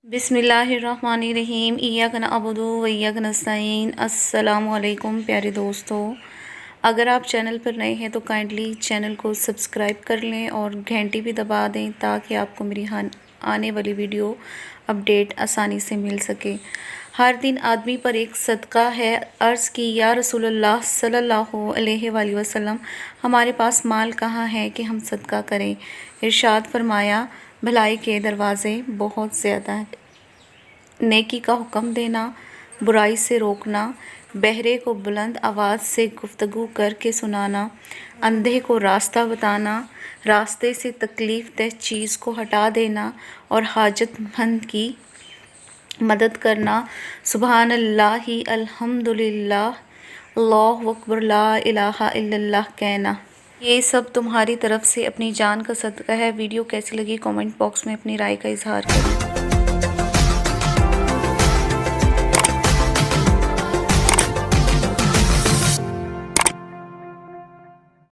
बिस्मिल्लाहिर्रहमानिर्रहीम इय्याक नअबुदु व इय्याक नस्तईन। अस्सलामु अलैकुम प्यारे दोस्तों, अगर आप चैनल पर नए हैं तो काइंडली चैनल को सब्सक्राइब कर लें और घंटी भी दबा दें ताकि आपको मेरी आने वाली वीडियो अपडेट आसानी से मिल सके। हर दिन आदमी पर एक सदका है। अर्ज़ की या रसूलुल्लाह सल्लल्लाहु अलैहि वसल्लम, हमारे पास माल कहाँ है कि हम सदका करें। इरशाद फरमाया, भलाई के दरवाज़े बहुत ज़्यादा हैं। नेकी का हुक्म देना, बुराई से रोकना, बहरे को बुलंद आवाज़ से गुफ्तगू करके सुनाना, अंधे को रास्ता बताना, रास्ते से तकलीफ़ दह चीज़ को हटा देना और हाजतमंद की मदद करना। सुबहान अल्लाहि अल्हम्दुलिल्लाह, अल्लाहु अकबर, ला इलाहा इल्लल्लाह कहना। ये सब तुम्हारी तरफ से अपनी जान का सदका है। वीडियो कैसी लगी कमेंट बॉक्स में अपनी राय का इजहार करें।